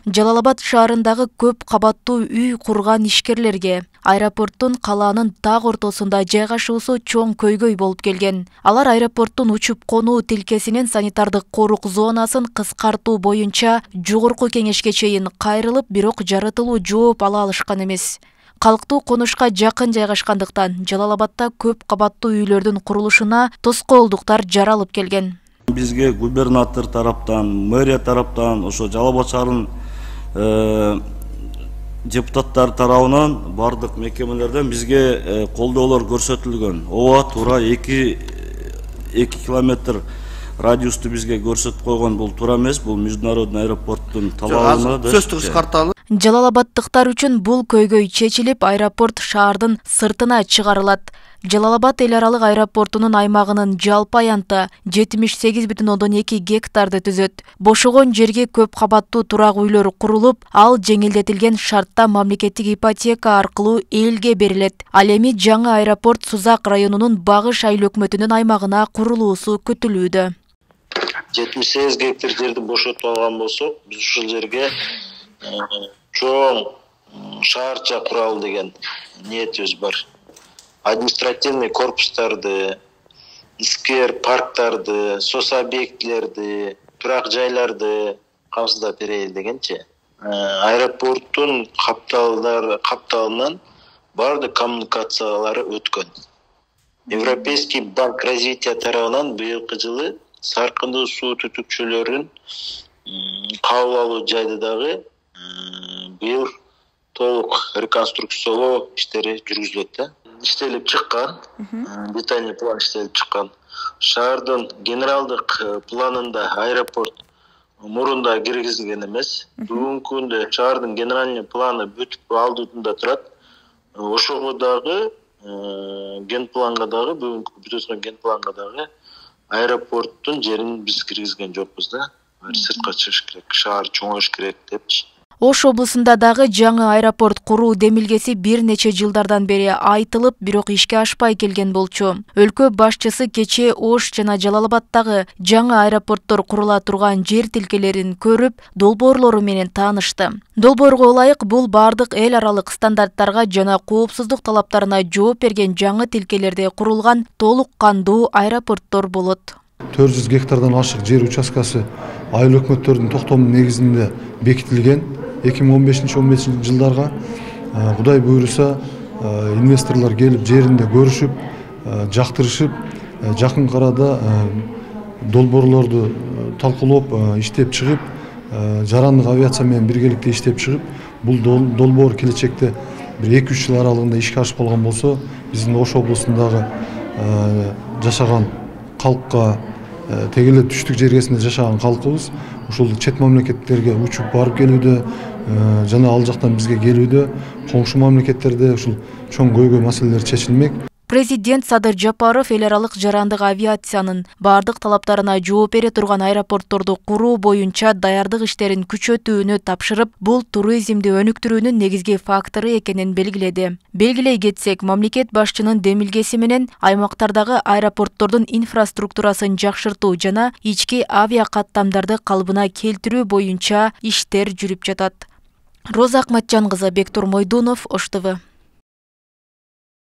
Жалал-Абад шаарындагы көп кабаттуу үй курган ишкерлерге аэропорттун калаанын так ортосунда жайгашуусу чоң көйгөй болуп келген. Алар аэропорттун учуп конуу тилкесинин санитардык корук зонасын кыскартуу боюнча жогорку кеңешке чейин кайрылып, бирок жарытылуу жооп ала алышкан эмес. Калктуу конушка жакын жайгашкандыктан Жалал-Абадта көп кабаттуу үйлөрдүн курулушуна тоскоолдуктар жаралып келген. Бизге губернатор тараптан, мэрия тараптан, ошо Жалал-Абад шаарынын депутаттар тарабынан бардык мекемелерден бизге колдоолор көрсөтүлгөн. Ооба туура 2 километр радиусту бизге көрсөтүп койгон. Бул туура эмес, бул международный аэропорттун талабына да. Сөздүк кыскарталы. Жалал-Абадтыктар үчүн бул көйгөй чечилип, аэропорт шаардын сыртына чыгарылат. Жалал-Абад эл аралык аэропортунун аймагынын жалпы аянты 78,2 гектарды түзөт. Бошогон жерге көп кабаттуу турак үйлөр курулуп, ал жеңилдетилген шартта мамлекеттик ипотека аркылуу элге берилет. Ал эми жаңы аэропорт Сузак районунун Багыш айыл өкмөтүнүн аймагына курулуусу күтүлүүдө. 78 гектар жерди бошотуп алган болсок, биз ушул жерге чоң шаарча куралы деген ниетибиз бар. Административный корпустарды, сквер, парктарды, сос объектилерди, турак жайларды камсыздап берели дегенчи. Аэропорттун капталынан бардык коммуникациялары өткөн. Европейский банк развития тарабынан быйылкы жылы саркындуу суу түтүкчөлөрүн кабыл алуу жайды дагы быйыл толук реконструкциялоо иштери жүргүзүлөт. İştelip çıkkan, detaylı plan iştelip çıkkan. Şaардын генералдык планында аэропорт мурунда киргизилген эмес. Бүгүнкү күндө шаардын генеральный планы бүтүп алдыында турат. Ошого дагы генпланга дагы бүгүнкү бүтөткөн генпланга дагы аэропорттун жерин биз киргизген жокпуз да. Сыртка чыгыш керек, шаар чоңоюш керек депчи. Ош облусунда дагы жаңы аэропорт куруу демилгеси бир нече жылдардан бери айтылып, бирок ишке ашпай келген болчу. Өлкө башчысы кечээ Ош жана Жалал-Абадтагы жаңы аэропорттор курула турган жер тилкелерин көрүп, долбоорлору менен таанышты. Долбоорго ылайык бул бардык эл аралык стандарттарга жана коопсуздук талаптарына жооп берген жаңы тилкелерде курулган толук кандуу аэропорттор болот. 400 гектардан ашык жер участкасы айыл өкмөттөрдүн токтомунун негизинде бекитилген. 2015-15 жылдарга Кудай буйруса инвесторлор келип жеринде көрүшүп, жактырышып, жакын арада долбоорлорду талкуулап, иштеп чыгып, жарандык авиация менен биргеликте иштеп чыгып, бул долбоор келечекте бир 2-3 жыл аралыгында ишке ашып калган болсо, биздин Ош облусундагы жашаган калкка, тегеле түштүк жергесинде жашаган калкыбыз ушул чет мамлекеттерге учуп барып келүүдө жана ал жактан бизге келүүдө, коңшу мамлекеттерде ушул чоң көйгөй маселелер чечилмек. Президент Садыр Жапаров эл аралык жарандык авиациянын бардык талаптарына жооп бере турган аэропортторду куруу боюнча даярдык иштерин күчөтүүнү тапшырып, бул туризмди өнүктүрүүнүн негизги фактору экенин белгиледи. Белгилей кетсек, мамлекет башчынын демилгеси менен аймактардагы аэропорттордун инфраструктурасын жакшыртуу жана ички авиа каттамдарды калыбына келтирүү боюнча иштер жүрүп жатат. Роза Акматжан кызы, Бектур Мойдунов, Ош ТВ.